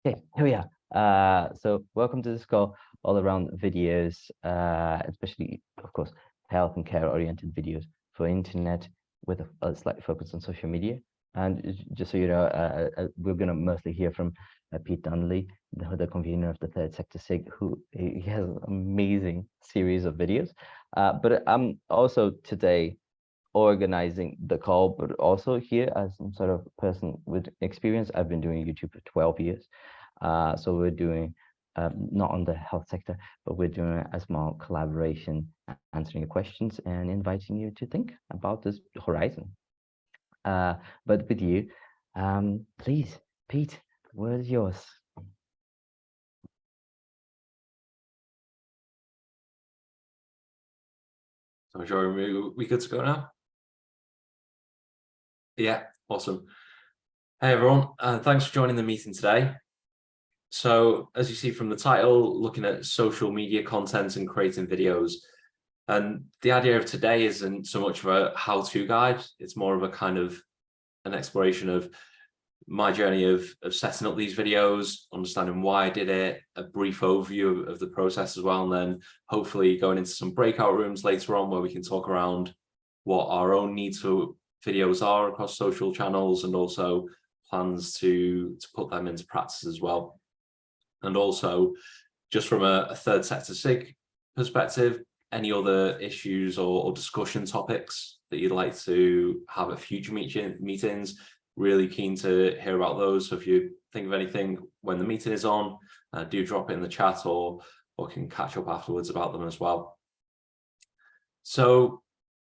Okay, here we are. So welcome to this call all around videos, especially, of course, health and care-oriented videos for internet with a slight focus on social media. And just so you know, we're going to mostly hear from Pete Donnelly, the convener of the Third Sector SIG, who he has an amazing series of videos. But I'm also today organizing the call, but also here as some sort of person with experience. I've been doing YouTube for 12 years. So we're doing not on the health sector, but we're doing a small collaboration, answering your questions and inviting you to think about this horizon. But with you, please, Pete, the word is yours. So I'm sure we good to go now. Yeah, awesome. Hey everyone, thanks for joining the meeting today. So as you see from the title, looking at social media content and creating videos. And the idea of today isn't so much of a how-to guide, it's more of a kind of an exploration of my journey of setting up these videos, understanding why I did it, a brief overview of the process as well, and then hopefully going into some breakout rooms later on where we can talk around what our own needs for videos are across social channels, and also plans to put them into practice as well. And also, just from a third sector SIG perspective, any other issues or discussion topics that you'd like to have at future meetings, really keen to hear about those. So if you think of anything when the meeting is on, do drop it in the chat, or can catch up afterwards about them as well. So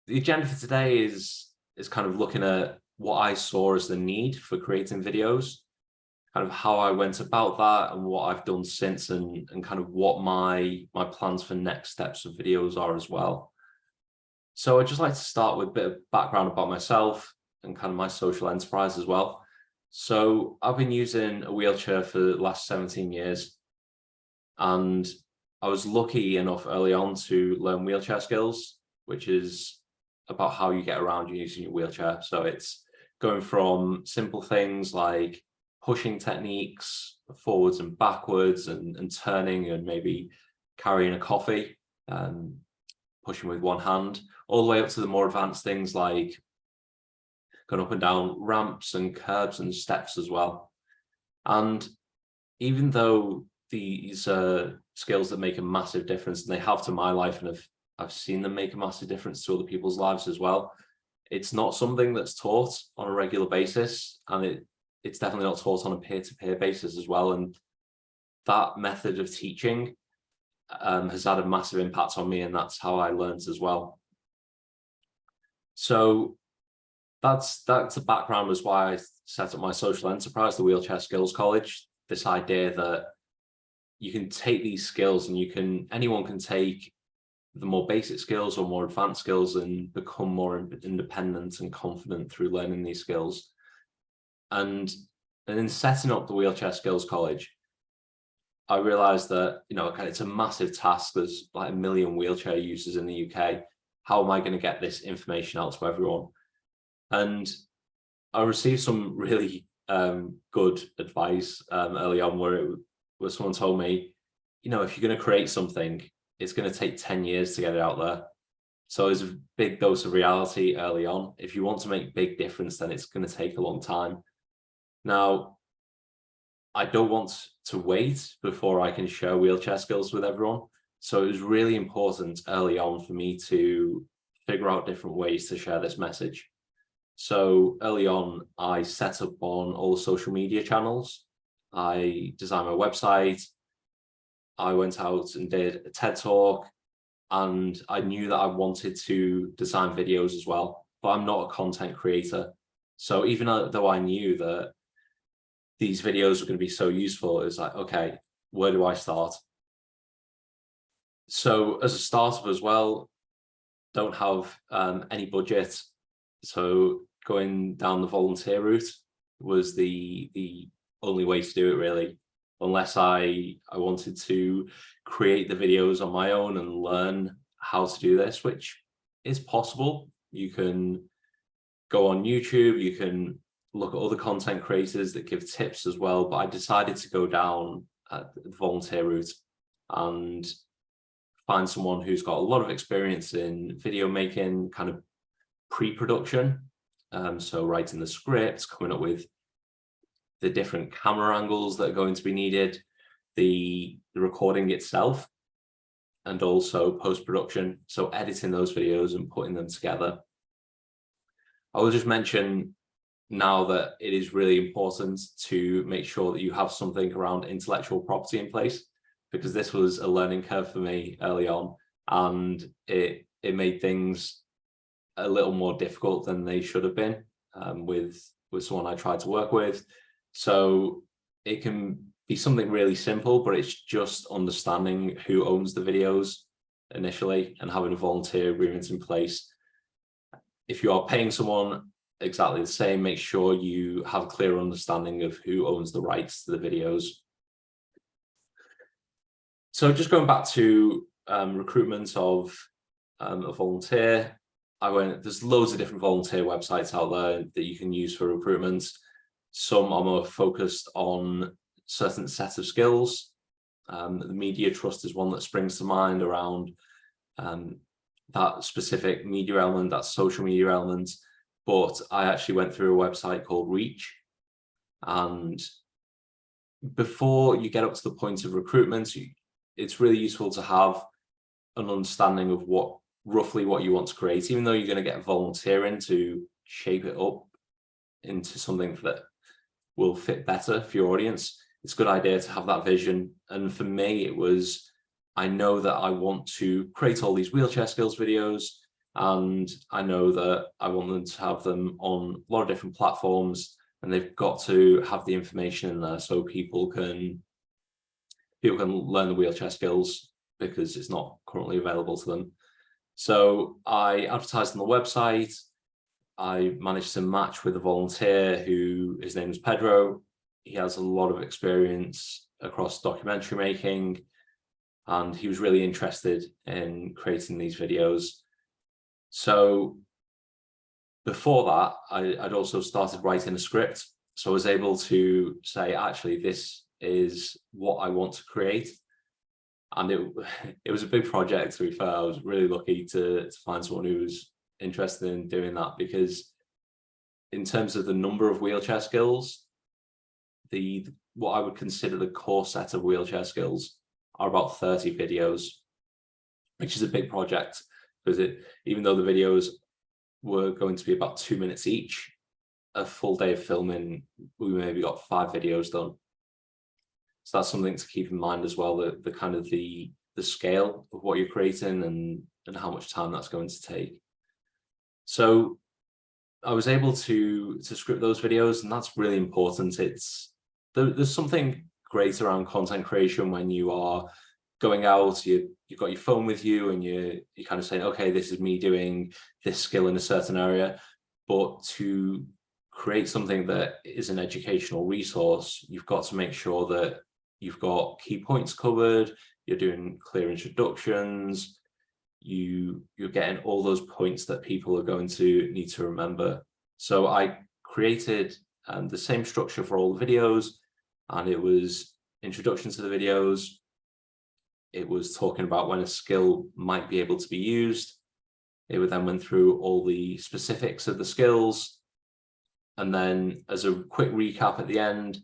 the agenda for today is kind of looking at what I saw as the need for creating videos, kind of how I went about that and what I've done since, and kind of what my plans for next steps of videos are as well. So I'd just like to start with a bit of background about myself and kind of my social enterprise as well. So I've been using a wheelchair for the last 17 years, and I was lucky enough early on to learn wheelchair skills, which is about how you get around using your wheelchair. So it's going from simple things like pushing techniques forwards and backwards, and turning, and maybe carrying a coffee, pushing with one hand, all the way up to the more advanced things like going up and down ramps and curbs and steps as well. And even though these are skills that make a massive difference, and they have to my life, and I've seen them make a massive difference to other people's lives as well, it's not something that's taught on a regular basis, and it's definitely not taught on a peer-to-peer basis as well. And that method of teaching has had a massive impact on me, and that's how I learned as well. So that's the background as why I set up my social enterprise, the Wheelchair Skills College. This idea that you can take these skills, and anyone can take the more basic skills or more advanced skills and become more independent and confident through learning these skills. And in setting up the Wheelchair Skills College, I realized that, okay, it's a massive task. There's like 1 million wheelchair users in the UK. How am I going to get this information out to everyone? And I received some really good advice early on, where someone told me, if you're going to create something, it's going to take 10 years to get it out there. So there's a big dose of reality early on. If you want to make big difference, then it's going to take a long time. Now, I don't want to wait before I can share wheelchair skills with everyone. So it was really important early on for me to figure out different ways to share this message. So early on, I set up on all social media channels. I designed my website. I went out and did a TED Talk, and I knew that I wanted to design videos as well, but I'm not a content creator. So even though I knew that these videos were going to be so useful, it's like, okay, where do I start? So as a startup as well, don't have any budget. So going down the volunteer route was the only way to do it, really, unless I wanted to create the videos on my own and learn how to do this, which is possible. You can go on YouTube, you can look at other content creators that give tips as well, but I decided to go down the volunteer route and find someone who's got a lot of experience in video making, kind of pre-production. So writing the scripts, coming up with the different camera angles that are going to be needed, the recording itself, and also post-production. So editing those videos and putting them together. I will just mention now that it is really important to make sure that you have something around intellectual property in place, because this was a learning curve for me early on, and it made things a little more difficult than they should have been with someone I tried to work with. So it can be something really simple, but it's just understanding who owns the videos initially and having a volunteer agreement in place. If you are paying someone exactly the same, make sure you have a clear understanding of who owns the rights to the videos. So just going back to recruitment of a volunteer, there's loads of different volunteer websites out there that you can use for recruitment. Some are more focused on certain set of skills. The Media Trust is one that springs to mind around that specific media element, that social media element. But I actually went through a website called Reach. And before you get up to the point of recruitment, it's really useful to have an understanding of roughly what you want to create, even though you're going to get a volunteer in to shape it up into something that will fit better for your audience. It's a good idea to have that vision. And for me, it was, I know that I want to create all these wheelchair skills videos, and I know that I want them to have them on a lot of different platforms, and they've got to have the information in there so people can learn the wheelchair skills, because it's not currently available to them. So I advertised on the website. I managed to match with a volunteer who, his name is Pedro. He has a lot of experience across documentary making, and he was really interested in creating these videos. So before that, I'd also started writing a script. So I was able to say, actually, this is what I want to create. And it was a big project, to be fair. I was really lucky to find someone who was interested in doing that, because in terms of the number of wheelchair skills, what I would consider the core set of wheelchair skills are about 30 videos, which is a big project, because even though the videos were going to be about 2 minutes each, a full day of filming, we maybe got 5 videos done. So that's something to keep in mind as well, the kind of the scale of what you're creating and how much time that's going to take. So I was able to script those videos, and that's really important. There's something great around content creation when you are going out, you've got your phone with you, and you're kind of saying, okay, this is me doing this skill in a certain area. But to create something that is an educational resource, you've got to make sure that you've got key points covered, you're doing clear introductions, you're getting all those points that people are going to need to remember. So I created the same structure for all the videos, and it was introduction to the videos. It was talking about when a skill might be able to be used. It then went through all the specifics of the skills. And then as a quick recap at the end,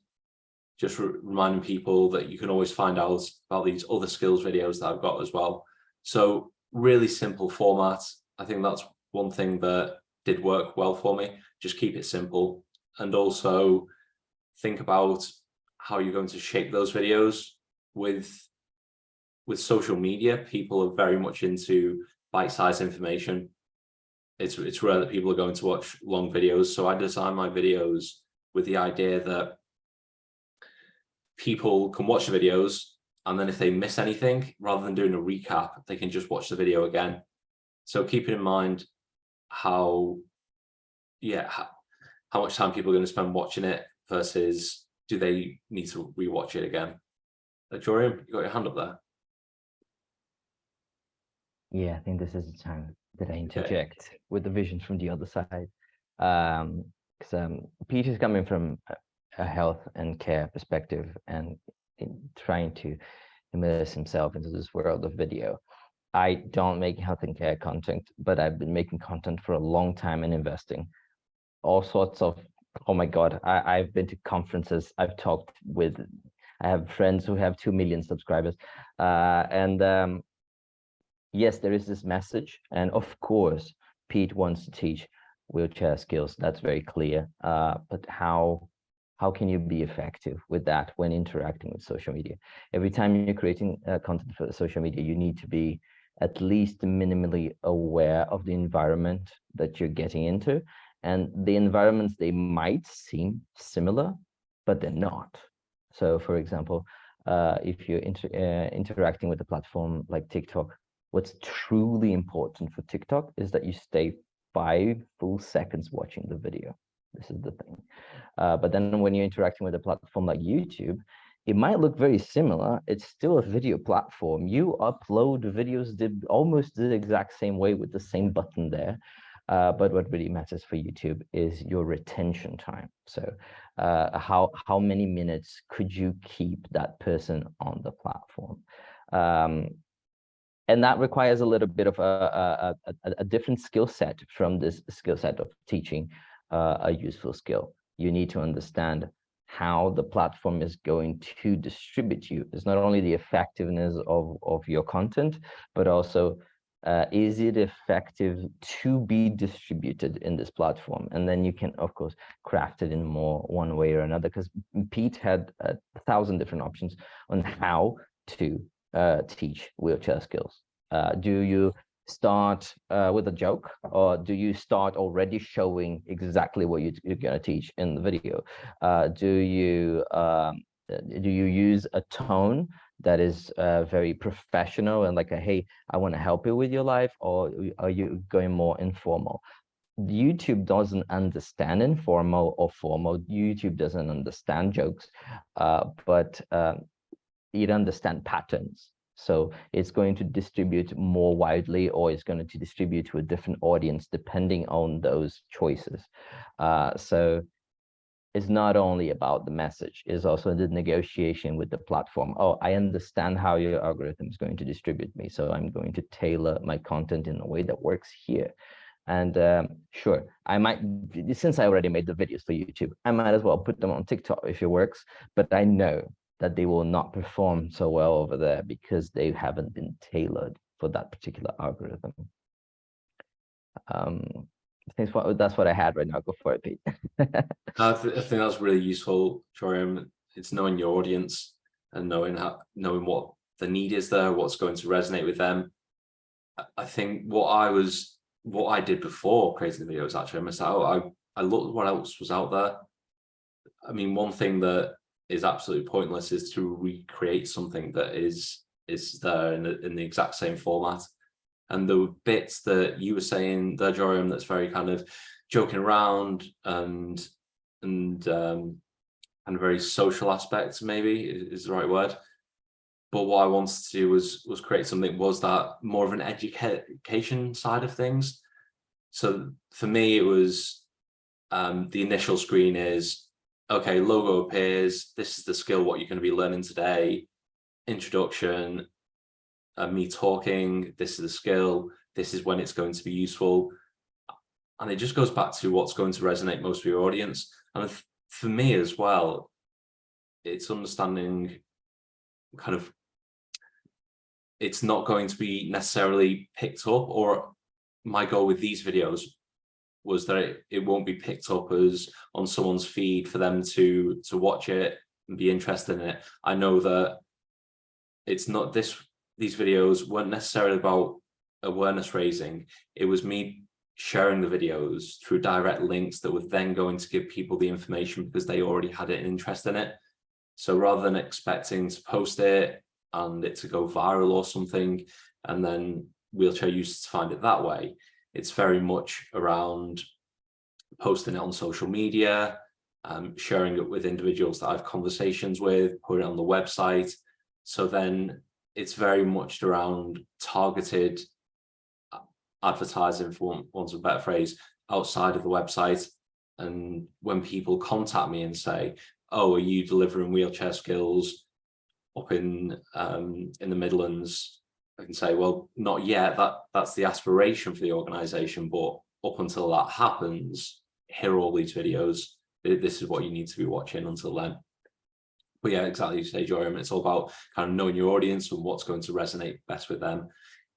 just reminding people that you can always find out about these other skills videos that I've got as well. So really simple format. I think that's one thing that did work well for me. Just keep it simple, and also think about how you're going to shape those videos. With social media, people are very much into bite-sized information. It's rare that people are going to watch long videos. So I design my videos with the idea that people can watch the videos, and then if they miss anything, rather than doing a recap, they can just watch the video again. So keeping in mind how much time people are going to spend watching it versus do they need to rewatch it again. Jorian, you got your hand up there. Yeah, I think this is the time that I interject with the vision from the other side. because Pete is coming from a health and care perspective and trying to immerse himself into this world of video. I don't make health and care content, but I've been making content for a long time and investing all sorts of, oh my God, I've been to conferences, I've talked with, I have friends who have 2 million subscribers. Yes, there is this message. And of course, Pete wants to teach wheelchair skills. That's very clear. But how can you be effective with that when interacting with social media? Every time you're creating content for social media, you need to be at least minimally aware of the environment that you're getting into. And the environments, they might seem similar, but they're not. So for example, if you're interacting with a platform like TikTok, what's truly important for TikTok is that you stay 5 full seconds watching the video. This is the thing. But then when you're interacting with a platform like YouTube, it might look very similar. It's still a video platform. You upload videos almost the exact same way with the same button there. But what really matters for YouTube is your retention time. So how many minutes could you keep that person on the platform? And that requires a little bit of a different skill set from this skill set of teaching a useful skill. You need to understand how the platform is going to distribute you. It's not only the effectiveness of your content, but also is it effective to be distributed in this platform? And then you can, of course, craft it in more one way or another, because Pete had 1,000 different options on how to teach wheelchair skills. Do you start with a joke, or do you start already showing exactly what you're going to teach in the video? Do you use a tone that is very professional and like a, hey, I want to help you with your life, or are you going more informal? YouTube doesn't understand informal or formal. YouTube doesn't understand jokes, but it understands patterns. So it's going to distribute more widely, or it's going to distribute to a different audience depending on those choices. So it's not only about the message, it's also the negotiation with the platform. Oh, I understand how your algorithm is going to distribute me, so I'm going to tailor my content in a way that works here. And sure, I might, since I already made the videos for YouTube, I might as well put them on TikTok if it works, but I know that they will not perform so well over there because they haven't been tailored for that particular algorithm. That's what I had right now. Go for it, Pete. I think that's really useful, Joriam. It's knowing your audience and knowing what the need is there, what's going to resonate with them. I think what I did before creating the videos, actually, I missed out. I looked what else was out there. I mean, one thing that is absolutely pointless is to recreate something that is there in the exact same format. And the bits that you were saying there, Joriam, that's very kind of joking around and very social aspects, maybe is the right word. But what I wanted to do was create something was that more of an education side of things. So for me, it was the initial screen is, okay, logo appears, this is the skill, what you're going to be learning today, introduction, me talking, this is the skill, this is when it's going to be useful. And it just goes back to what's going to resonate most with your audience. And for me as well, it's understanding kind of, it's not going to be necessarily picked up, or my goal with these videos was that it won't be picked up as on someone's feed for them to watch it and be interested in it. I know that it's not these videos weren't necessarily about awareness raising. It was me sharing the videos through direct links that were then going to give people the information because they already had an interest in it. So rather than expecting to post it and it to go viral or something, and then wheelchair users to find it that way, it's very much around posting it on social media, sharing it with individuals that I have conversations with, putting it on the website. So then it's very much around targeted advertising, for want of a better phrase, outside of the website. And when people contact me and say, oh, are you delivering wheelchair skills up in the Midlands? I can say, well, not yet. That's the aspiration for the organization, but up until that happens, here are all these videos. This is what you need to be watching until then. But yeah, exactly, you say, Joram, it's all about kind of knowing your audience and what's going to resonate best with them.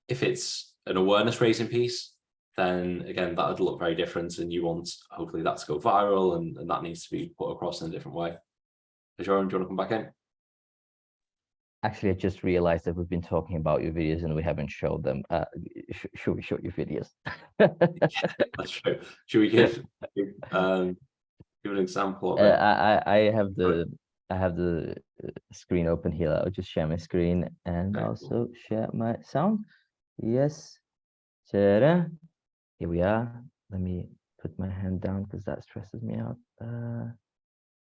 If it's an awareness raising piece, then again, that would look very different, and you want hopefully that to go viral, and that needs to be put across in a different way. Joram, do you want to come back in? Actually, I just realized that we've been talking about your videos and we haven't showed them. Should we show your videos? Yeah, that's true. Should we give an example of it? I have the screen open here. I'll just share my screen and Okay, also cool. share my sound. Yes. Ta-da. Here we are. Let me put my hand down because that stresses me out.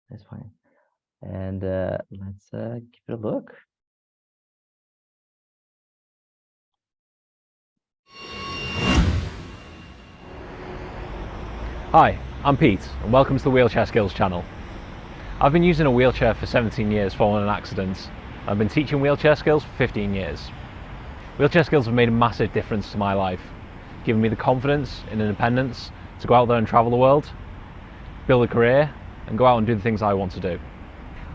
That's fine. And let's give it a look. Hi, I'm Pete and welcome to the Wheelchair Skills channel. I've been using a wheelchair for 17 years following an accident. I've been teaching wheelchair skills for 15 years. Wheelchair skills have made a massive difference to my life, giving me the confidence and independence to go out there and travel the world, build a career and go out and do the things I want to do.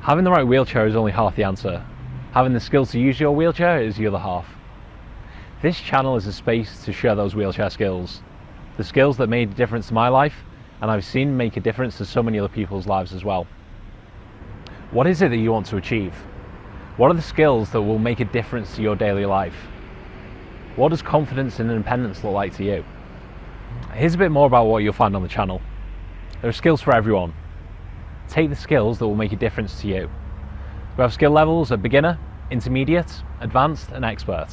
Having the right wheelchair is only half the answer. Having the skills to use your wheelchair is the other half. This channel is a space to share those wheelchair skills, the skills that made a difference to my life and I've seen make a difference to so many other people's lives as well. What is it that you want to achieve? What are the skills that will make a difference to your daily life? What does confidence and independence look like to you? Here's a bit more about what you'll find on the channel. There are skills for everyone. Take the skills that will make a difference to you. We have skill levels of beginner, intermediate, advanced and expert.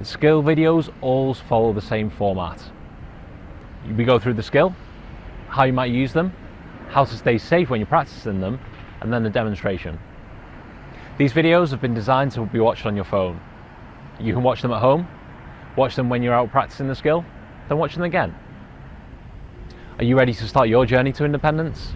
The skill videos all follow the same format. We go through the skill, how you might use them, how to stay safe when you're practicing them, and then a demonstration. These videos have been designed to be watched on your phone. You can watch them at home, watch them when you're out practicing the skill, then watch them again. Are you ready to start your journey to independence?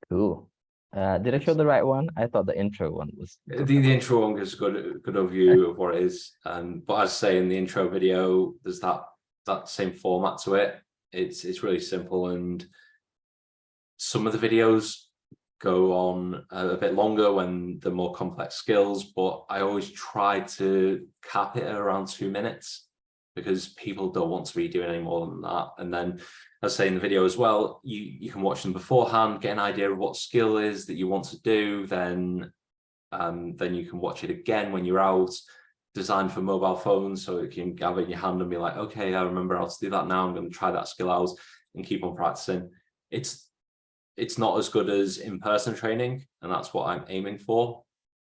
Cool. Did I show the right one? I thought the intro one was. The intro one gives a good overview of what it is. But as I say in the intro video, there's that same format to it. It's really simple, and some of the videos go on a bit longer when they're more complex skills, but I always try to cap it at around 2 minutes because people don't want to be doing any more than that. And then, as I say in the video as well, you can watch them beforehand, get an idea of what skill is that you want to do, then you can watch it again when you're out. Designed for mobile phones, so it can gather in your hand and be like, okay, I remember how to do that now. I'm going to try that skill out and keep on practicing. It's not as good as in-person training, and that's what I'm aiming for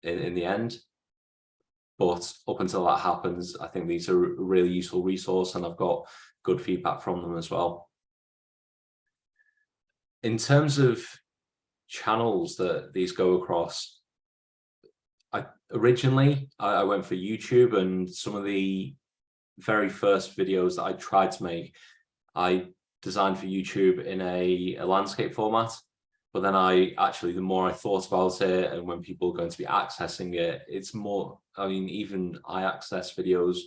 in the end. But up until that happens, I think these are a really useful resource, and I've got good feedback from them as well. In terms of channels that these go across, originally I went for YouTube, and some of the very first videos that I tried to make, I designed for YouTube in a landscape format. But then the more I thought about it, and when people are going to be accessing it, it's more, I mean, even I access videos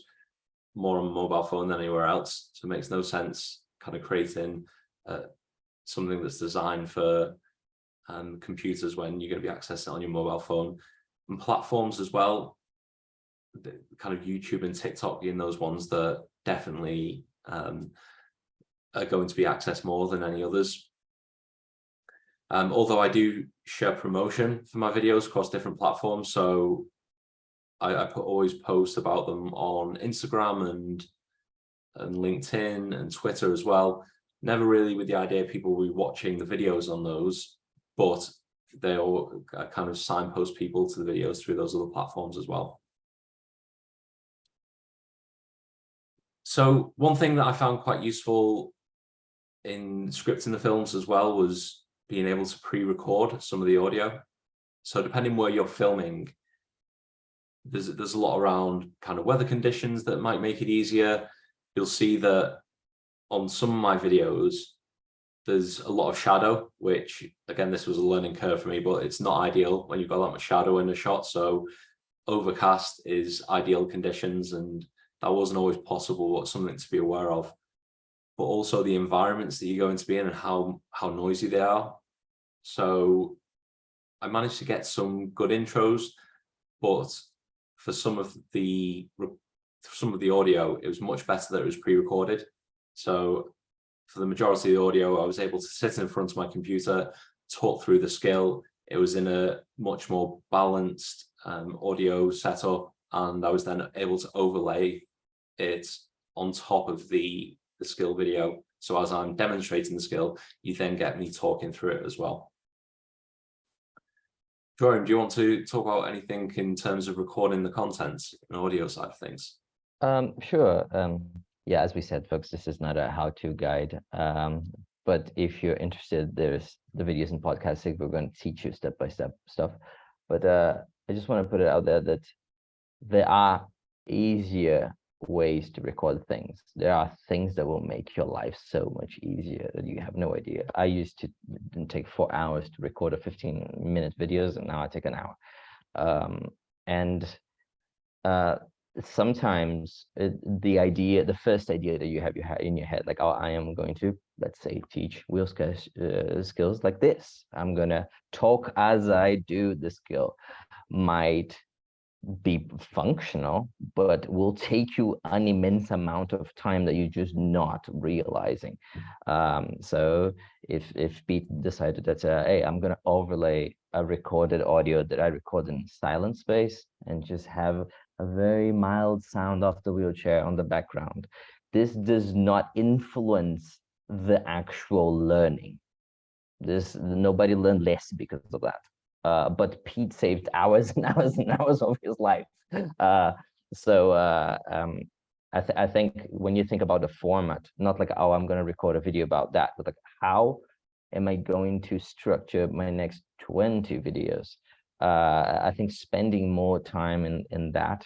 more on mobile phone than anywhere else. So it makes no sense kind of creating something that's designed for computers when you're going to be accessing it on your mobile phone. And platforms as well, kind of YouTube and TikTok being those ones that definitely are going to be accessed more than any others. Although I do share promotion for my videos across different platforms, so I always post about them on Instagram and LinkedIn and Twitter as well. Never really with the idea people will be watching the videos on those, but they'll kind of signpost people to the videos through those other platforms as well. So one thing that I found quite useful in scripting the films as well was being able to pre-record some of the audio. So depending where you're filming, there's a lot around kind of weather conditions that might make it easier. You'll see that on some of my videos, there's a lot of shadow, which again, this was a learning curve for me, but it's not ideal when you've got that much shadow in a shot. So overcast is ideal conditions, and that wasn't always possible, but something to be aware of. But also the environments that you're going to be in and how noisy they are. So I managed to get some good intros, but for some of the audio, it was much better that it was pre-recorded. So for the majority of the audio, I was able to sit in front of my computer, talk through the skill. It was in a much more balanced audio setup, and I was then able to overlay it on top of the skill video. So as I'm demonstrating the skill, you then get me talking through it as well. Jordan, do you want to talk about anything in terms of recording the content and audio side of things? Sure. Yeah, as we said, folks, this is not a how-to guide. But if you're interested, there's the videos and podcasts. We're going to teach you step-by-step stuff. But I just want to put it out there that there are easier ways to record things. There are things that will make your life so much easier that you have no idea. I used to take 4 hours to record a 15-minute videos, and now I take an hour. Sometimes the first idea that you have in your head, like, oh, I am going to, let's say, teach wheel skills like this. I'm gonna talk as I do the skill, might be functional, but will take you an immense amount of time that you're just not realizing. So if Pete decided that, hey, I'm gonna overlay a recorded audio that I record in silent space and just have a very mild sound of the wheelchair on the background, this does not influence the actual learning. Nobody learned less because of that. But Pete saved hours and hours and hours of his life. I think when you think about the format, not like, oh, I'm going to record a video about that, but like, how am I going to structure my next 20 videos? I think spending more time in that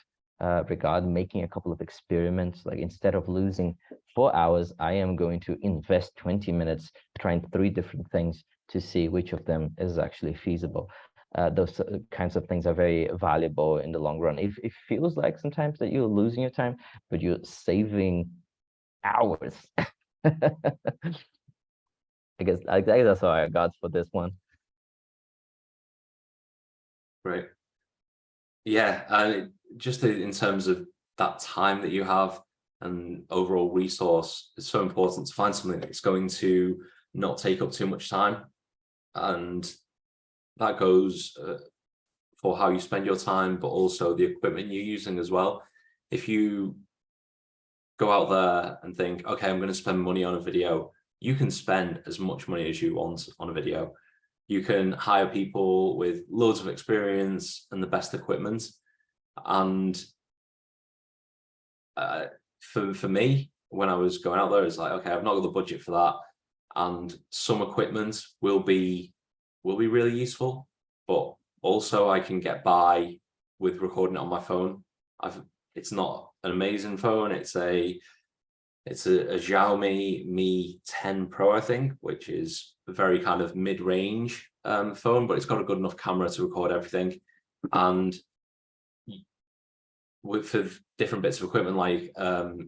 regard, making a couple of experiments, like instead of losing 4 hours, I am going to invest 20 minutes trying 3 different things to see which of them is actually feasible. Those kinds of things are very valuable in the long run. It feels like sometimes that you're losing your time, but you're saving hours. I guess that's all I got for this one. Great. Yeah, just in terms of that time that you have and overall resource, it's so important to find something that's going to not take up too much time. And that goes for how you spend your time, but also the equipment you're using as well. If you go out there and think, okay, I'm going to spend money on a video, you can spend as much money as you want on a video. You can hire people with loads of experience and the best equipment. And for me, when I was going out there, it's like, okay, I've not got the budget for that. And some equipment will be really useful, but also I can get by with recording it on my phone. It's not an amazing phone. It's a Xiaomi Mi 10 Pro, I think, which is a very kind of mid-range phone, but it's got a good enough camera to record everything. And for different bits of equipment, like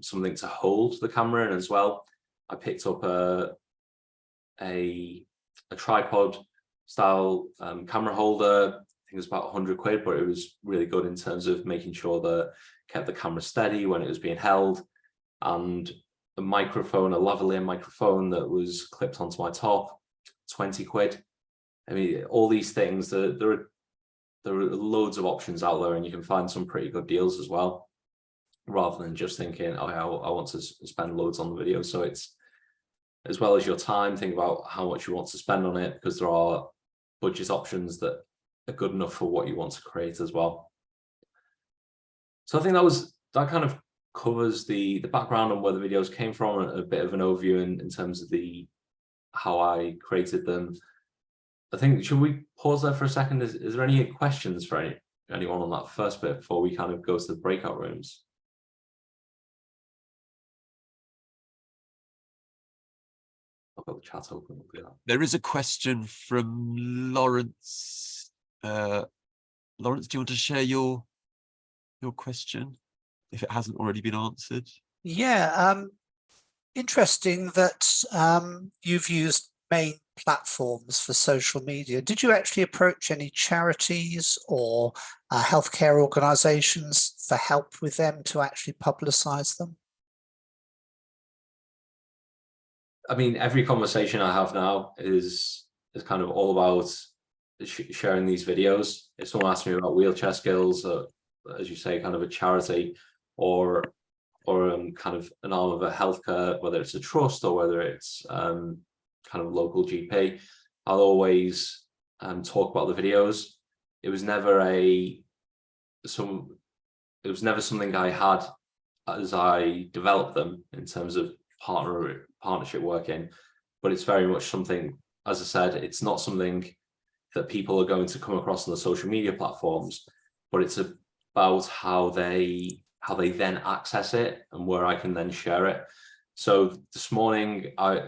something to hold the camera in as well, I picked up a tripod style camera holder. I think it was about 100 quid, but it was really good in terms of making sure that kept the camera steady when it was being held. And a microphone, a lavalier microphone that was clipped onto my top, 20 quid. I mean, all these things, there are loads of options out there, and you can find some pretty good deals as well, rather than just thinking, oh, I want to spend loads on the video. So it's, as well as your time, think about how much you want to spend on it, because there are budget options that are good enough for what you want to create as well. So I think that kind of covers the background on where the videos came from, and a bit of an overview in terms of how I created them. I think, should we pause there for a second? Is there any questions for anyone on that first bit before we kind of go to the breakout rooms? I've got the chat open. There is a question from Lawrence. Lawrence, do you want to share your question if it hasn't already been answered? Yeah, interesting that you've used main platforms for social media. Did you actually approach any charities or healthcare organizations for help with them to actually publicize them? I mean, every conversation I have now is kind of all about sharing these videos. If someone asks me about wheelchair skills, as you say, kind of a charity or kind of an arm of a healthcare, whether it's a trust or whether it's kind of local GP, I'll always talk about the videos. It was never something I had as I developed them in terms of partnership working, but it's very much something, as I said, it's not something that people are going to come across on the social media platforms, but it's about how they then access it and where I can then share it. So this morning, I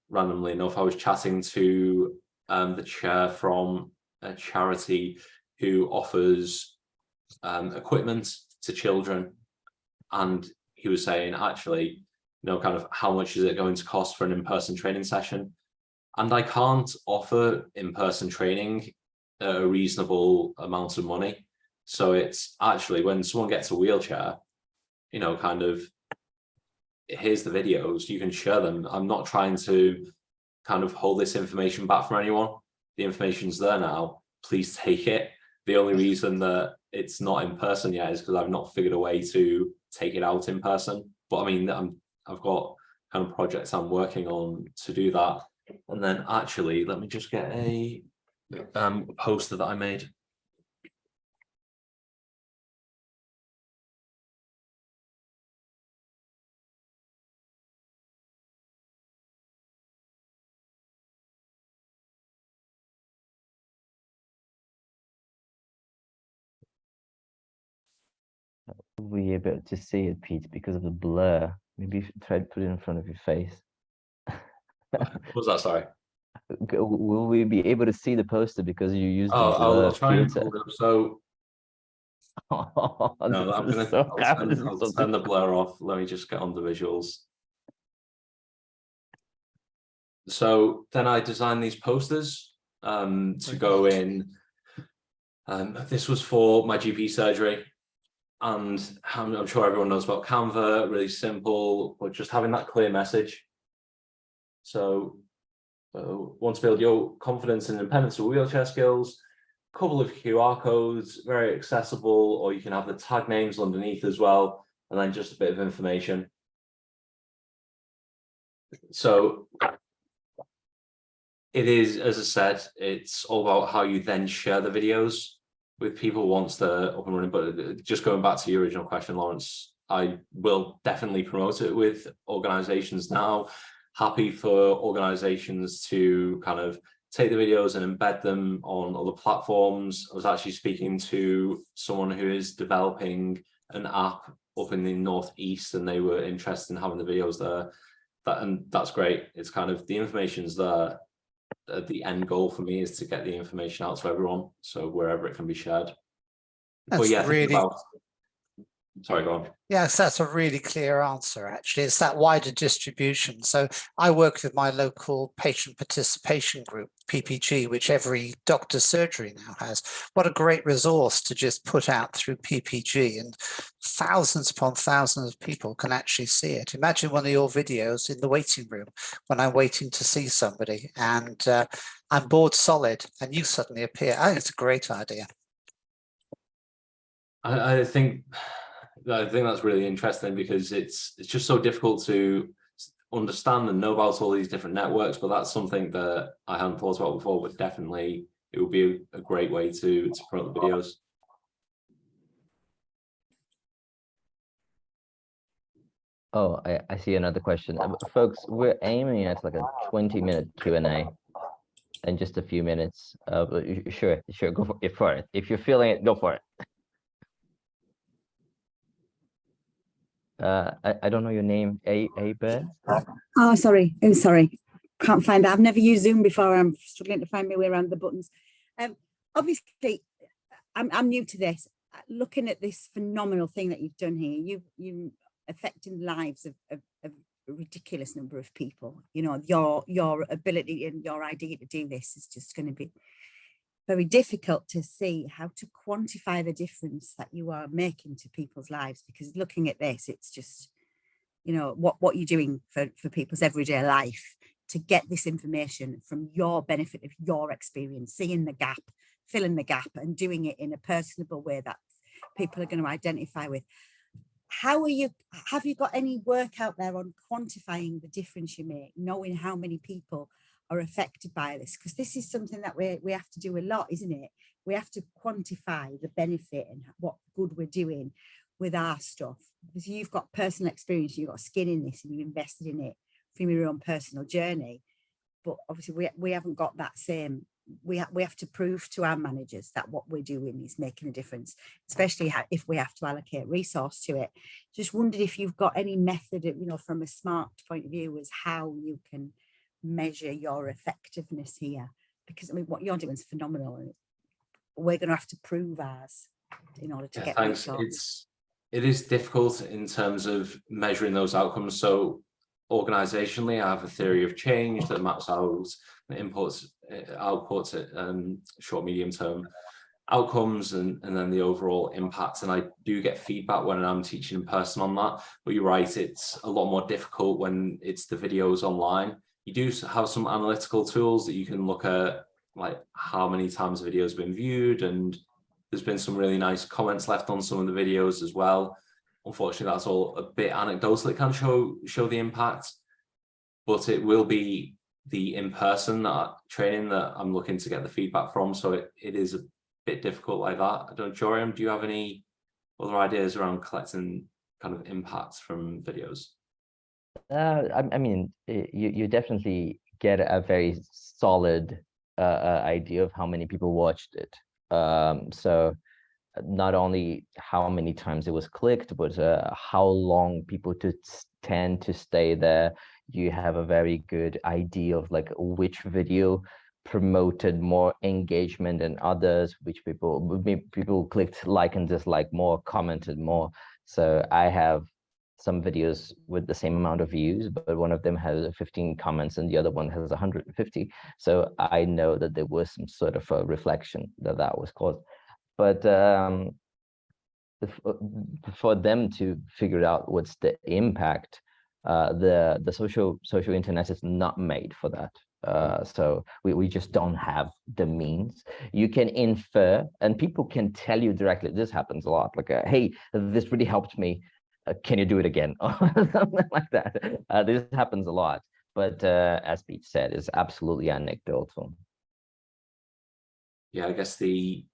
randomly enough, I was chatting to the chair from a charity who offers equipment to children, and he was saying, actually, kind of how much is it going to cost for an in-person training session? And I can't offer in-person training at a reasonable amount of money. So it's actually, when someone gets a wheelchair, kind of, here's the videos, you can share them. I'm not trying to kind of hold this information back from anyone. The information's there now, please take it. The only reason that it's not in person yet is because I've not figured a way to take it out in person. But I mean, I've got kind of projects I'm working on to do that. And then actually, let me just get a poster that I made. Will you be able to see it, Pete, because of the blur? Maybe you should try to put it in front of your face. What was that? Sorry. Will we be able to see the poster because you used the Oh, blur I'll try and filter? pull it up. So Oh, no, this is so I'll turn the blur off. Let me just get on the visuals. So then I designed these posters to go in. This was for my GP surgery, and I'm sure everyone knows about Canva, really simple, but just having that clear message. So want to build your confidence and independence with wheelchair skills, a couple of QR codes, very accessible, or you can have the tag names underneath as well, and then just a bit of information. So it is, as I said, it's all about how you then share the videos with people once they're up and running. But just going back to your original question, Lawrence, I will definitely promote it with organizations now. Happy for organizations to kind of take the videos and embed them on other platforms. I was actually speaking to someone who is developing an app up in the Northeast, and they were interested in having the videos there. And that's great. It's kind of, the information's there. The end goal for me is to get the information out to everyone, so wherever it can be shared. That's but yeah, really, sorry, go on. yes, that's a really clear answer, actually. It's that wider distribution. So I work with my local patient participation group, PPG, which every doctor's surgery now has. What a great resource to just put out through PPG, and thousands upon thousands of people can actually see it. Imagine one of your videos in the waiting room when I'm waiting to see somebody and I'm bored solid and you suddenly appear. I think it's a great idea. I think that's really interesting, because it's just so difficult to understand and know about all these different networks, but that's something that I hadn't thought about before, but definitely it would be a great way to promote the videos. Oh, I see another question. Folks, we're aiming at like a 20-minute Q&A. in just a few minutes. But sure, go for it. If you're feeling it, go for it. I don't know your name, A Bird. Oh, sorry. Oh, sorry. Can't find that. I've never used Zoom before. I'm struggling to find my way around the buttons. Obviously, I'm new to this. Looking at this phenomenal thing that you've done here, you affecting the lives of a ridiculous number of people. You know, your ability and your idea to do this is just going to be very difficult to see how to quantify the difference that you are making to people's lives, because looking at this, it's just, you know, what you're doing for people's everyday life to get this information from your benefit of your experience, seeing the gap, filling the gap, and doing it in a personable way that people are going to identify with. Have you got any work out there on quantifying the difference you make, knowing how many people are affected by this? Because this is something that we have to do a lot, isn't it? We have to quantify the benefit and what good we're doing with our stuff, because you've got personal experience, you've got skin in this, and you've invested in it from your own personal journey. But obviously we haven't got that same. We have to prove to our managers that what we're doing is making a difference, especially if we have to allocate resource to it. Just wondered if you've got any method of, you know, from a smart point of view, as how you can measure your effectiveness here, because I mean what you're doing is phenomenal, and we're going to have to prove ours in order to get thanks. It is difficult in terms of measuring those outcomes. So organizationally, I have a theory of change that maps out the inputs, outputs, short, medium term outcomes, and then the overall impact. And I do get feedback when I'm teaching in person on that. But you're right, it's a lot more difficult when it's the videos online. You do have some analytical tools that you can look at, like how many times the video has been viewed, and there's been some really nice comments left on some of the videos as well. Unfortunately, that's all a bit anecdotal. It can show the impact, but it will be the in-person training that I'm looking to get the feedback from. So it is a bit difficult like that. I don't know, Joriam, do you have any other ideas around collecting kind of impacts from videos? I mean, you definitely get a very solid idea of how many people watched it. So not only how many times it was clicked, but how long people tend to stay there. You have a very good idea of like which video promoted more engagement than others, which people clicked like and dislike more, commented more. So I have some videos with the same amount of views, but one of them has 15 comments and the other one has 150. So I know that there was some sort of a reflection that was caused. But for them to figure out what's the impact, the social internet is not made for that. So we just don't have the means. You can infer, and people can tell you directly. This happens a lot. Like, hey, this really helped me. Can you do it again? Or something like that. This happens a lot. But as Pete said, it's absolutely anecdotal. Yeah, I guess the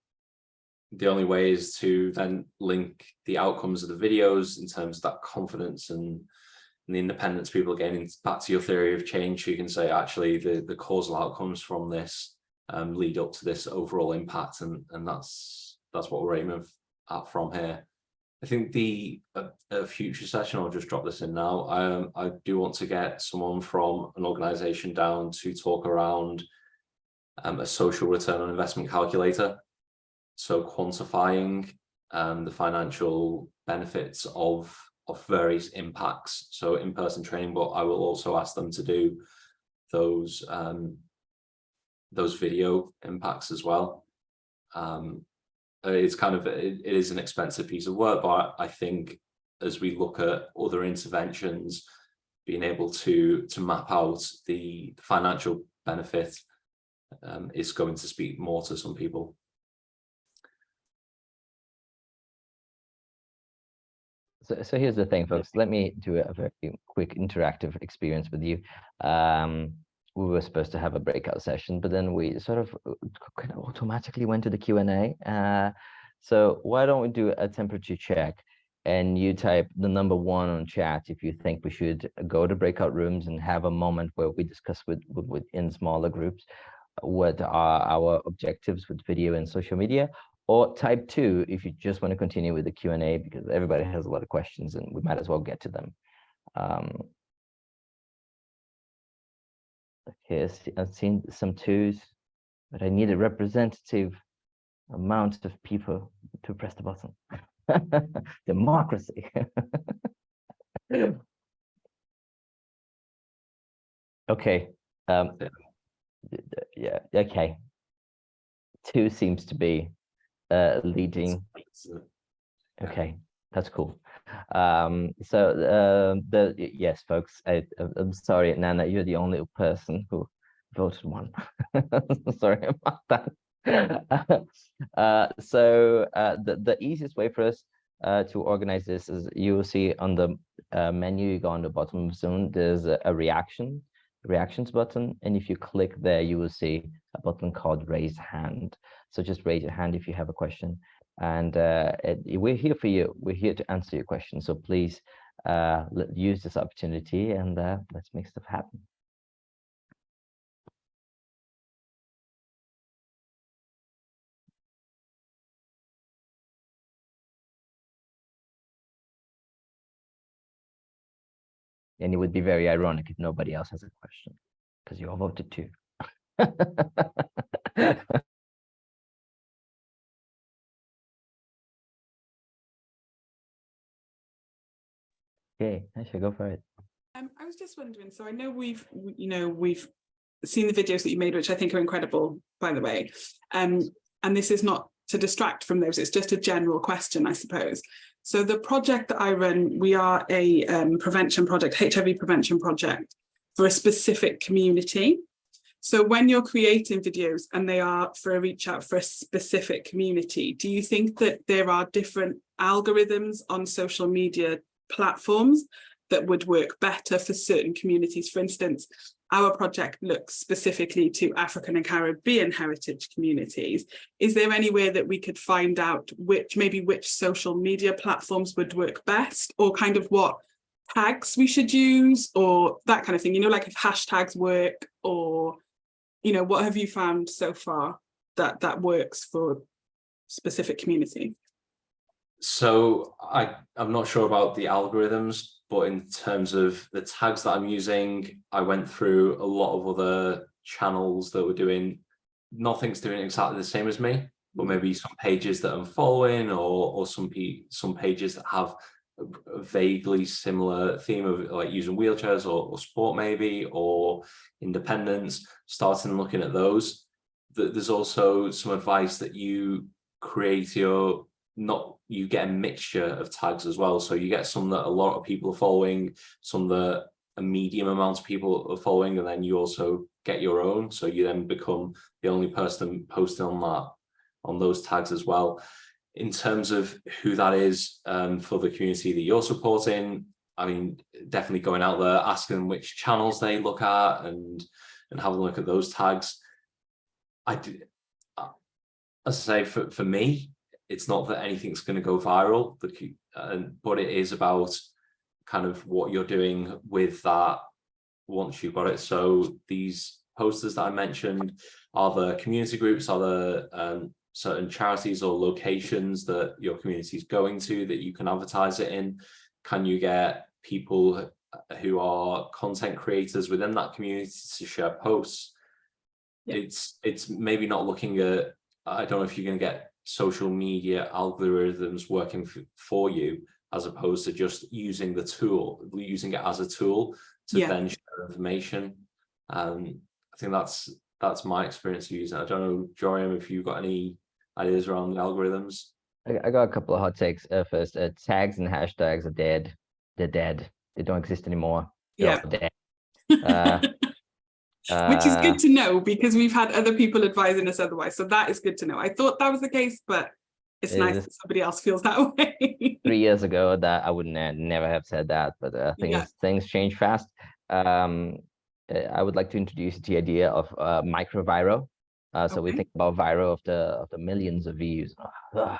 only way is to then link the outcomes of the videos in terms of that confidence and the independence people are getting. Back to your theory of change, you can say actually the causal outcomes from this lead up to this overall impact, and that's what we're aiming at from here. I think the future session, I'll just drop this in now. I do want to get someone from an organization down to talk around a social return on investment calculator. So quantifying the financial benefits of various impacts. So in-person training, but I will also ask them to do those video impacts as well. It's kind of, it is an expensive piece of work, but I think as we look at other interventions, being able to map out the financial benefit is going to speak more to some people. So here's the thing, folks. Let me do a very quick interactive experience with you. We were supposed to have a breakout session, but then we sort of kind of automatically went to the Q&A. So why don't we do a temperature check, and you type the number 1 on chat if you think we should go to breakout rooms and have a moment where we discuss within smaller groups, what are our objectives with video and social media, or type 2 if you just want to continue with the Q&A, because everybody has a lot of questions and we might as well get to them. Okay, I've seen some 2s, but I need a representative amount of people to press the button. Democracy. Okay. Yeah, okay. 2 seems to be leading. Okay, that's cool. Yes, folks, I'm sorry, Nana, you're the only person who voted 1. Sorry about that. The easiest way for us to organize this is, you will see on the menu, you go on the bottom of Zoom, there's a reactions button, and if you click there, you will see a button called raise hand. So just raise your hand if you have a question, and we're here for you. We're here to answer your question, so please use this opportunity, and let's make stuff happen. And it would be very ironic if nobody else has a question, because you all voted 2. Okay, I should go for it. I was just wondering, so I know we've seen the videos that you made, which I think are incredible, by the way. And this is not to distract from those, it's just a general question, I suppose. So the project that I run, we are a prevention project, HIV prevention project for a specific community. So when you're creating videos and they are for a reach out for a specific community, do you think that there are different algorithms on social media platforms that would work better for certain communities? For instance, our project looks specifically to African and Caribbean heritage communities. Is there any way that we could find out which social media platforms would work best, or kind of what tags we should use, or that kind of thing? Like if hashtags work, or, what have you found so far that works for specific community? So I'm not sure about the algorithms, but in terms of the tags that I'm using, I went through a lot of other channels that were doing, nothing's doing exactly the same as me, but maybe some pages that I'm following, or some pages that have a vaguely similar theme of like using wheelchairs or sport maybe, or independence, starting looking at those. There's also some advice that you create you get a mixture of tags as well. So you get some that a lot of people are following, some that a medium amount of people are following, and then you also get your own. So you then become the only person posting on those tags as well. In terms of who that is for the community that you're supporting, I mean, definitely going out there, asking them which channels they look at and having a look at those tags. As I say, for me, it's not that anything's going to go viral, but it is about kind of what you're doing with that once you've got it. So these posters that I mentioned, are the community groups, are the certain charities or locations that your community is going to that you can advertise it in? Can you get people who are content creators within that community to share posts? Yeah. It's maybe not looking at, I don't know if you're going to get social media algorithms working for you, as opposed to just using it as a tool to then share information. I think that's my experience of using it. I don't know, Joriam, if you've got any ideas around the algorithms. I got a couple of hot takes. First, tags and hashtags are dead. They're dead. They don't exist anymore. They're all dead. Which is good to know, because we've had other people advising us otherwise. So that is good to know. I thought that was the case, but it's nice that somebody else feels that way. 3 years ago, that I would never have said that, but things change fast. I would like to introduce the idea of micro viral. So we think about viral of the millions of views. But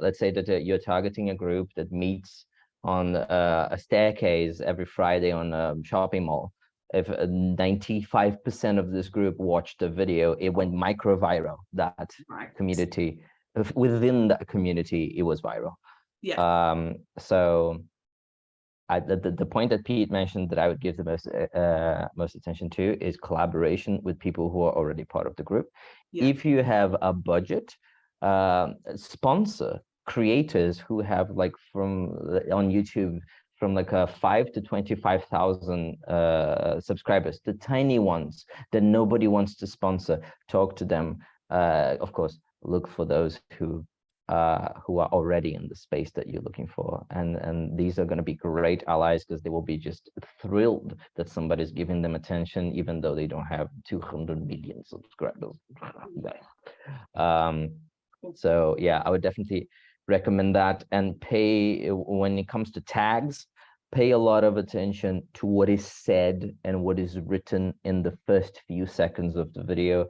let's say that you're targeting a group that meets on a staircase every Friday on a shopping mall. if 95% of this group watched the video, it went micro viral. That Right. community, within that community, it was viral. Yeah. So the point that Pete mentioned that I would give the most attention to is collaboration with people who are already part of the group. Yeah. If you have a budget, sponsor creators who have like on YouTube from like 5 to 25,000 subscribers, the tiny ones that nobody wants to sponsor. Talk to them. Of course, look for those who are already in the space that you're looking for, and these are going to be great allies because they will be just thrilled that somebody's giving them attention, even though they don't have 200 million subscribers. So yeah, I would definitely recommend that, and pay, when it comes to tags, pay a lot of attention to what is said and what is written in the first few seconds of the video.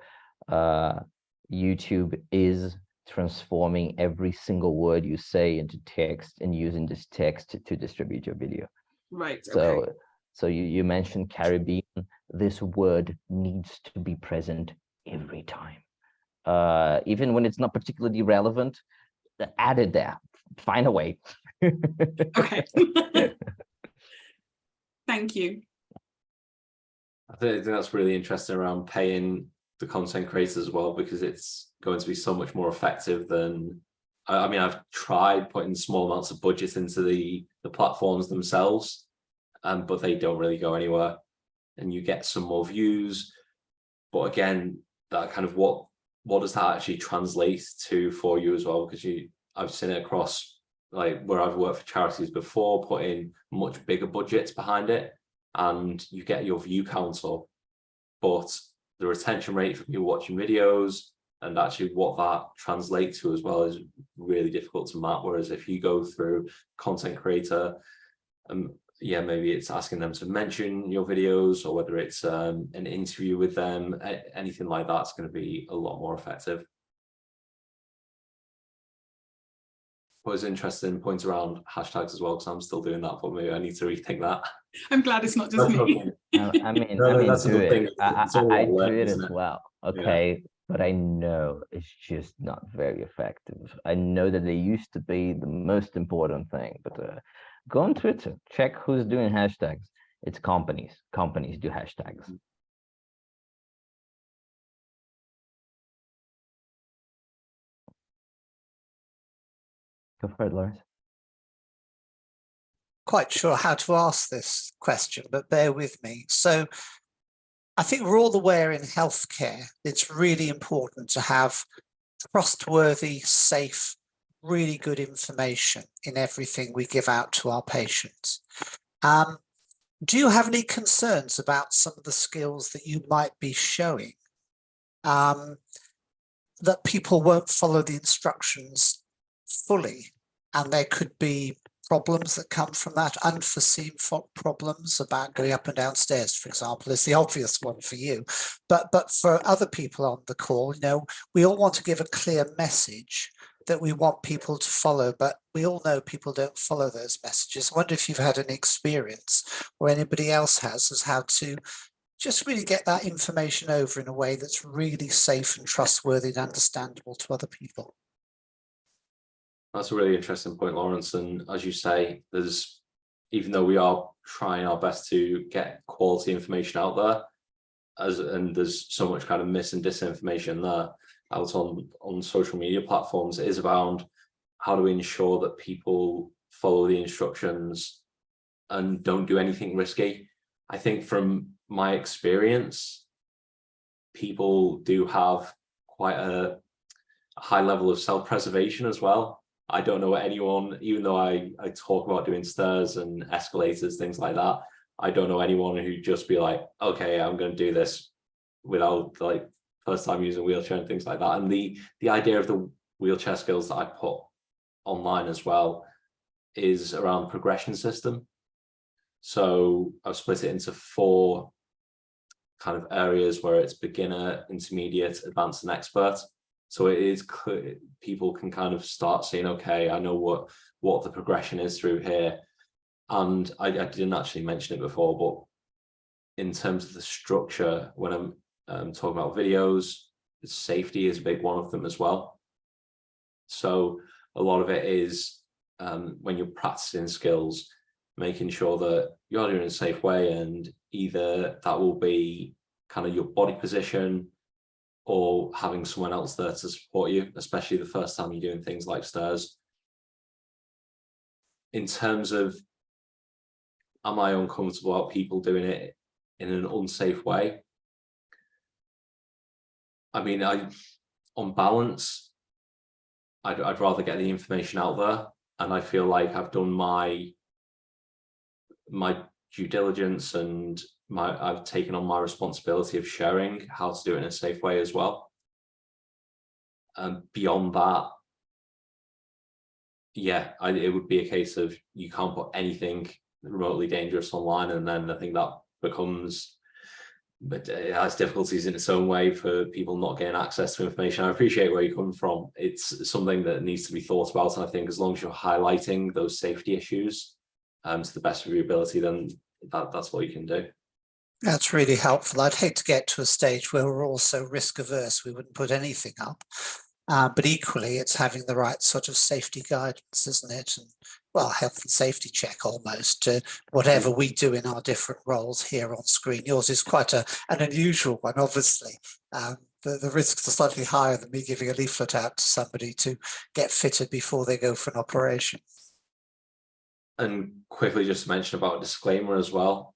YouTube is transforming every single word you say into text and using this text to distribute your video. Right. So you mentioned Caribbean. This word needs to be present every time. Even when it's not particularly relevant, add it there. Find a way. Okay. Thank you. I think that's really interesting around paying the content creators as well, because it's going to be so much more effective than, I mean, I've tried putting small amounts of budget into the platforms themselves, but they don't really go anywhere, and you get some more views. But again, that kind of what does that actually translate to for you as well? Because I've seen it across, like where I've worked for charities before, putting much bigger budgets behind it, and you get your view count up, but the retention rate from you watching videos and actually what that translates to as well is really difficult to map. Whereas if you go through content creator, yeah, maybe it's asking them to mention your videos, or whether it's an interview with them, anything like that's going to be a lot more effective. I was interested in points around hashtags as well, because I'm still doing that, but maybe I need to rethink that. I'm glad it's not just me. I mean, that's a do good thing. it. I do it as isn't it? well. Okay, but I know it's just not very effective. I know that they used to be the most important thing, but go on Twitter, check who's doing hashtags. It's companies. Companies do hashtags. Go for it, Lawrence. Quite sure how to ask this question, but bear with me. So I think we're all aware in healthcare, it's really important to have trustworthy, safe, really good information in everything we give out to our patients. Do you have any concerns about some of the skills that you might be showing, that people won't follow the instructions fully, and there could be problems that come from that, unforeseen problems about going up and down stairs, for example, is the obvious one for you. But for other people on the call, you know, we all want to give a clear message that we want people to follow, but we all know people don't follow those messages. I wonder if you've had an experience, or anybody else has, as how to just really get that information over in a way that's really safe and trustworthy and understandable to other people. That's a really interesting point, Lawrence. And as you say, even though we are trying our best to get quality information out there, and there's so much kind of mis and disinformation there out on social media platforms, it is about how do we ensure that people follow the instructions and don't do anything risky. I think from my experience, people do have quite a high level of self-preservation as well. I don't know anyone, even though I talk about doing stairs and escalators, things like that, I don't know anyone who'd just be like, okay, I'm going to do this without, like, first time using a wheelchair and things like that. And the idea of the wheelchair skills that I put online as well is around progression system. So I've split it into 4 kind of areas where it's beginner, intermediate, advanced, and expert. So it is clear, people can kind of start saying, okay, I know what the progression is through here. And I didn't actually mention it before, but in terms of the structure, when I'm talking about videos, safety is a big one of them as well. So a lot of it is when you're practicing skills, making sure that you're doing it in a safe way, and either that will be kind of your body position or having someone else there to support you, especially the first time you're doing things like stairs. In terms of, am I uncomfortable about people doing it in an unsafe way? I mean, on balance, I'd rather get the information out there, and I feel like I've done my due diligence, and I've taken on my responsibility of sharing how to do it in a safe way as well. Beyond that, yeah, it would be a case of you can't put anything remotely dangerous online, and then I think that becomes, but it has difficulties in its own way for people not getting access to information. I appreciate where you're coming from. It's something that needs to be thought about, and I think as long as you're highlighting those safety issues to the best of your ability, then that's what you can do. That's really helpful. I'd hate to get to a stage where we're all so risk averse we wouldn't put anything up. But equally, it's having the right sort of safety guidance, isn't it? And, well, health and safety check almost to whatever we do in our different roles here on screen. Yours is quite an unusual one, obviously. The risks are slightly higher than me giving a leaflet out to somebody to get fitted before they go for an operation. And quickly just to mention about a disclaimer as well.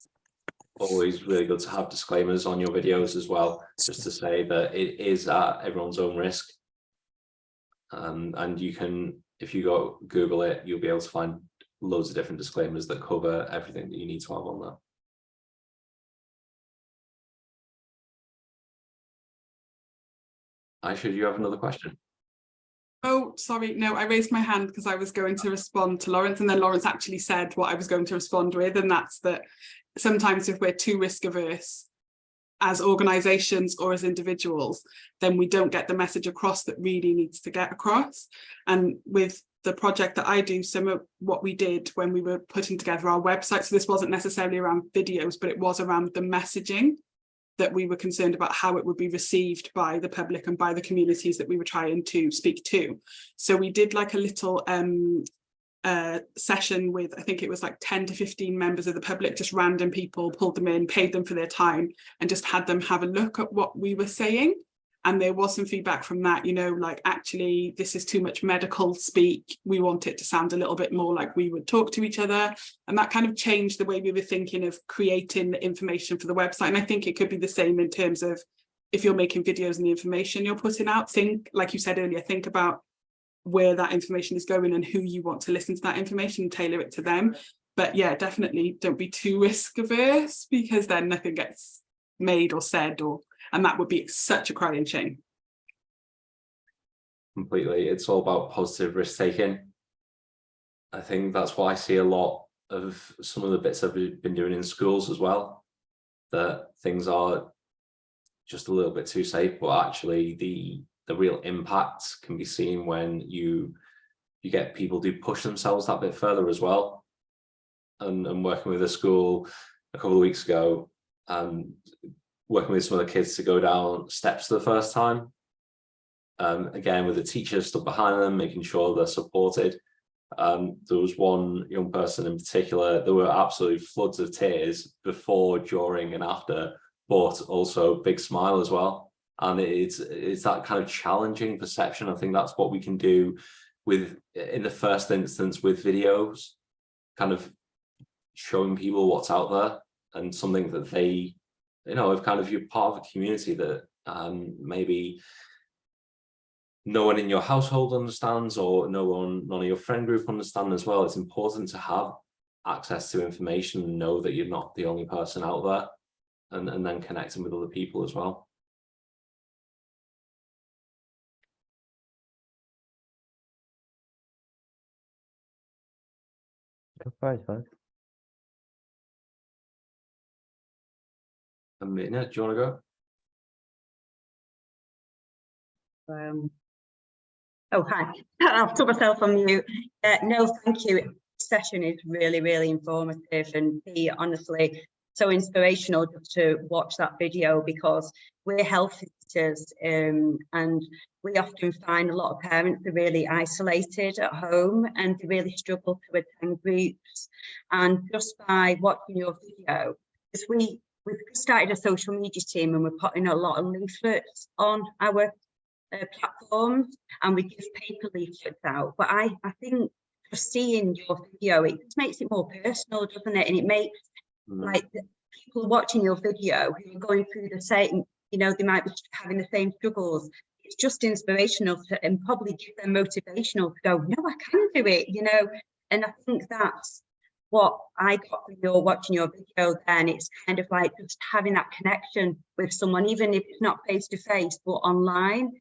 Always really good to have disclaimers on your videos as well, just to say that it is at everyone's own risk. And you can, if you go Google it, you'll be able to find loads of different disclaimers that cover everything that you need to have on there. Aisha, do you have another question? Oh, sorry. No, I raised my hand because I was going to respond to Lawrence, and then Lawrence actually said what I was going to respond with, and that's that sometimes if we're too risk averse as organizations or as individuals, then we don't get the message across that really needs to get across. And with the project that I do, some of what we did when we were putting together our website, so this wasn't necessarily around videos, but it was around the messaging, that we were concerned about how it would be received by the public and by the communities that we were trying to speak to. So we did like a little session with, I think it was like 10 to 15 members of the public, just random people, pulled them in, paid them for their time, and just had them have a look at what we were saying. And there was some feedback from that, you know, like, actually, this is too much medical speak. We want it to sound a little bit more like we would talk to each other. And that kind of changed the way we were thinking of creating the information for the website. And I think it could be the same in terms of if you're making videos and the information you're putting out, think, like you said earlier, think about where that information is going and who you want to listen to that information and tailor it to them. But yeah, definitely don't be too risk averse, because then nothing gets made or said, and that would be such a crying shame. Completely. It's all about positive risk taking. I think that's what I see a lot of some of the bits I've been doing in schools as well, that things are just a little bit too safe, but actually the real impact can be seen when you get people to push themselves that bit further as well. And working with a school a couple of weeks ago, working with some of the kids to go down steps for the first time, again with the teachers stood behind them, making sure they're supported. There was one young person in particular, there were absolutely floods of tears before, during and after, but also big smile as well. And it's that kind of challenging perception. I think that's what we can do with, in the first instance, with videos, kind of showing people what's out there, and something that they, you know, if kind of you're part of a community that maybe no one in your household understands, or none of your friend group understand as well. It's important to have access to information and know that you're not the only person out there, and then connecting with other people as well. Go for it, folks. Amina, do you want to go? Oh, hi. I'll put myself on mute. No, thank you. This session is really, really informative, and honestly, so inspirational just to watch that video, because we're health visitors, and we often find a lot of parents are really isolated at home and they really struggle to attend groups. And just by watching your video, because we've started a social media team and we're putting a lot of leaflets on our platforms, and we give paper leaflets out. But I think just seeing your video, it just makes it more personal, doesn't it? And it makes like the people watching your video who are going through the same, you know, they might be having the same struggles. It's just inspirational to, and probably give them motivational to go, no, I can do it, you know. And I think that's what I got from watching your video then. It's kind of like just having that connection with someone, even if it's not face to face, but online,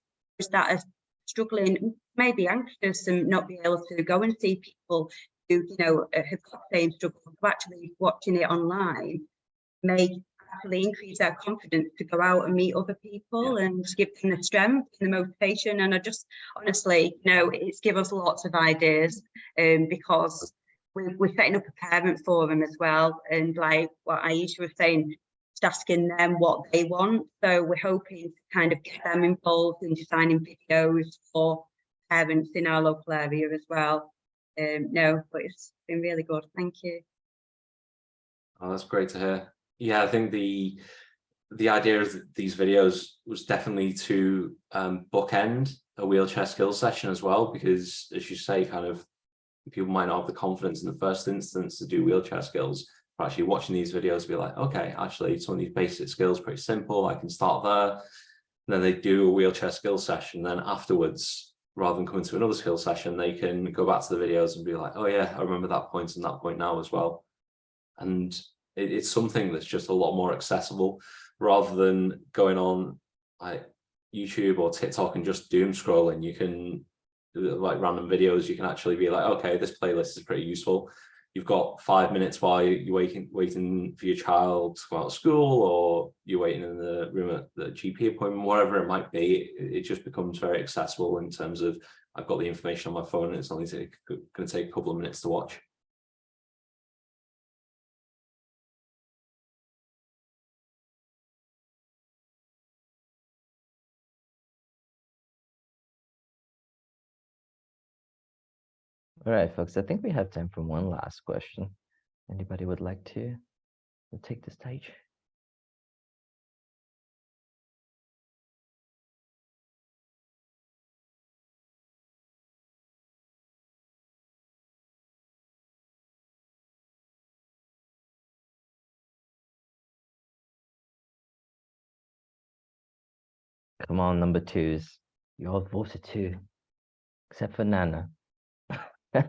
that are struggling, maybe anxious and not be able to go and see people who, you know, have got the same struggle. Actually watching it online may actually increase their confidence to go out and meet other people and give them the strength and the motivation. And I just honestly, you know, it's given us lots of ideas, because we're setting up a parent forum as well, and like what Aisha was saying, just asking them what they want. So we're hoping to kind of get them involved in designing videos for parents in our local area as well. No, but it's been really good. Thank you. Oh, that's great to hear. Yeah, I think the idea of these videos was definitely to bookend a wheelchair skills session as well, because as you say, kind of people might not have the confidence in the first instance to do wheelchair skills. But actually watching these videos, be like, okay, actually some of these basic skills are pretty simple, I can start there. And then they do a wheelchair skills session, then afterwards, rather than coming to another skill session, they can go back to the videos and be like, oh yeah, I remember that point and that point now as well. And it's something that's just a lot more accessible, rather than going on like YouTube or TikTok and just doom scrolling. You can, like random videos, you can actually be like, okay, this playlist is pretty useful. You've got 5 minutes while you're waiting for your child to go out of school, or you're waiting in the room at the GP appointment, whatever it might be. It just becomes very accessible in terms of, I've got the information on my phone and it's only going to take a couple of minutes to watch. All right, folks, I think we have time for one last question. Anybody would like to take the stage? Come on, number twos. You all voted two, except for Nana. It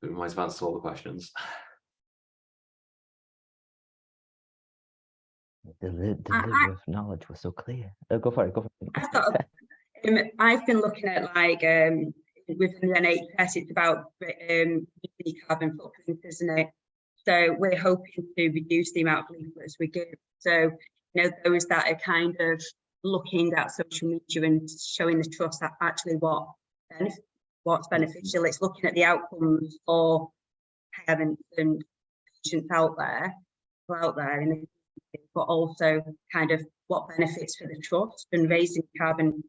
reminds me of answer all the questions. The delivery of knowledge was so clear. Go for it. Go for it. I've been looking at like within the NHS, it's about carbon footprint, isn't it? So we're hoping to reduce the amount of leaflets we give. So, you know, those that are kind of looking at social media and showing the trust that actually what's beneficial. It's looking at the outcomes for parents and patients out there, but also kind of what benefits for the trust, and raising carbon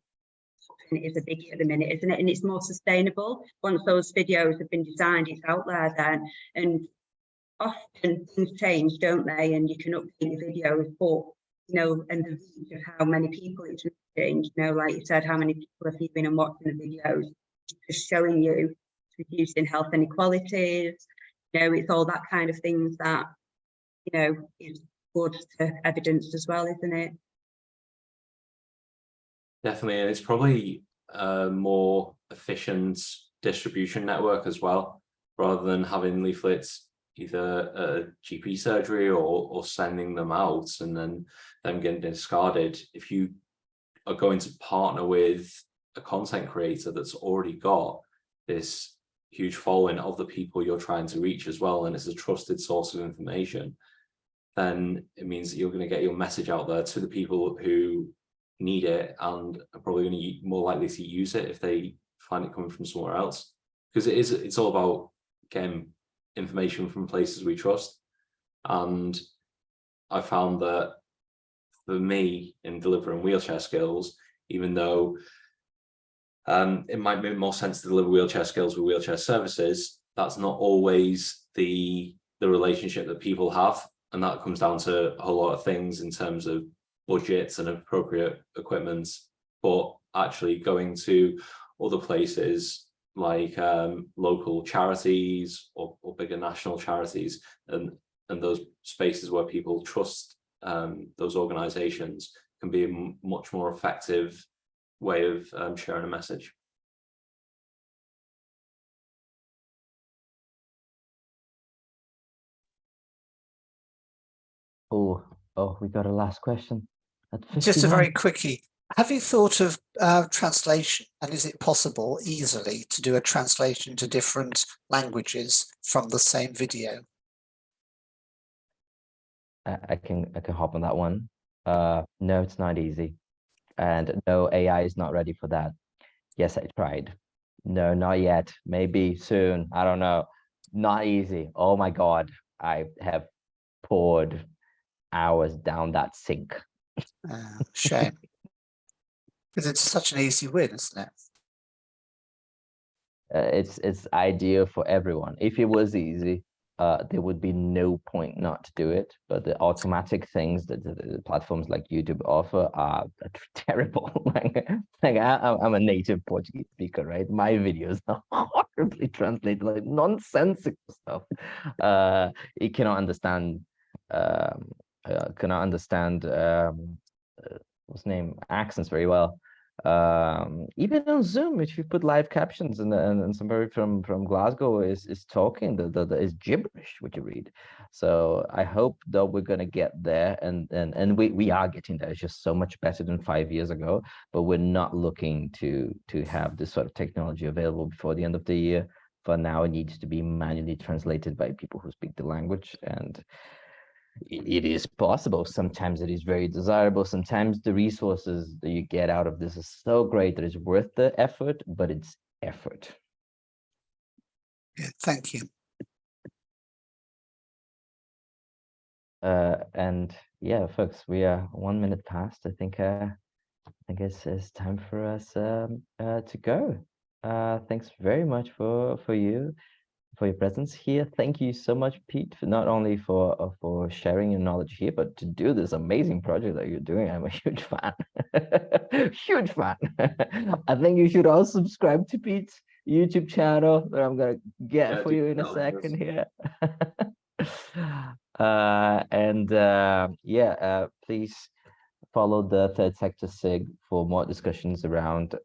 is a biggie at the minute, isn't it? And it's more sustainable. Once those videos have been designed, it's out there then. And often things change, don't they? And you can update your videos, but you know, and the reach of how many people it's reaching, you know, like you said, how many people are viewing and watching the videos, just showing you reducing health inequalities, you know, it's all that kind of things that, you know, is good to evidence as well, isn't it? Definitely, and it's probably a more efficient distribution network as well, rather than having leaflets either at a GP surgery or sending them out and then them getting discarded. If you are going to partner with a content creator that's already got this huge following of the people you're trying to reach as well, and it's a trusted source of information, then it means that you're going to get your message out there to the people who need it and are probably going to be more likely to use it if they find it coming from somewhere else. Because it's all about getting information from places we trust. And I found that for me in delivering wheelchair skills, even though it might make more sense to deliver wheelchair skills with wheelchair services, that's not always the relationship that people have. And that comes down to a whole lot of things in terms of budgets and appropriate equipment, but actually going to other places like local charities or bigger national charities and those spaces where people trust those organizations can be a much more effective way of sharing a message. Oh, we got a last question. Just a very quickie. Have you thought of translation, and is it possible easily to do a translation to different languages from the same video? I can hop on that one. No, it's not easy, and no, AI is not ready for that. Yes, I tried. No, not yet. Maybe soon. I don't know. Not easy. Oh my God, I have poured hours down that sink. Shame. Because it's such an easy win, isn't it? It's ideal for everyone. If it was easy, there would be no point not to do it. But the automatic things that the platforms like YouTube offer are terrible. I'm a native Portuguese speaker, right? My videos are horribly translated, like nonsensical stuff. It cannot understand. What's name accents very well. Even on Zoom, if you put live captions and somebody from Glasgow is talking, the is gibberish what you read. So I hope that we're gonna get there, and we are getting there. It's just so much better than 5 years ago, but we're not looking to have this sort of technology available before the end of the year. For now, it needs to be manually translated by people who speak the language, and it is possible. Sometimes it is very desirable. Sometimes the resources that you get out of this is so great that it's worth the effort, but it's effort. Yeah, thank you. And yeah, folks, we are 1 minute past. I think it's time for us to go. Thanks very much for your presence here. Thank you so much, Pete, for not only for sharing your knowledge here, but to do this amazing project that you're doing. I'm a huge fan. Huge fan. I think you should all subscribe to Pete's YouTube channel that I'm gonna get for you in a second here. Please follow the Third Sector SIG for more discussions around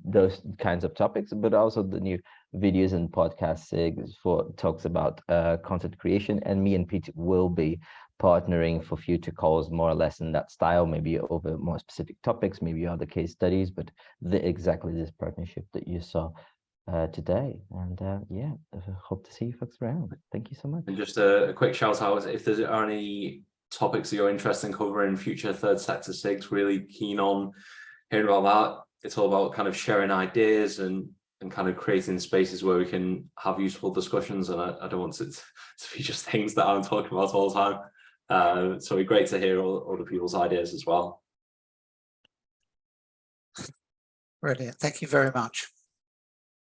those kinds of topics, but also the new videos and podcast SIG for talks about content creation. And me and Pete will be partnering for future calls more or less in that style, maybe over more specific topics, maybe other case studies, but exactly this partnership that you saw today. And yeah, I hope to see you folks around. Thank you so much. And just a quick shout out, if there are any topics that you're interested in covering in future Third Sector SIGs, really keen on hearing about that. It's all about kind of sharing ideas and kind of creating spaces where we can have useful discussions. And I don't want it to be just things that I'm talking about all the time. So it'd be great to hear all the people's ideas as well. Brilliant. Thank you very much.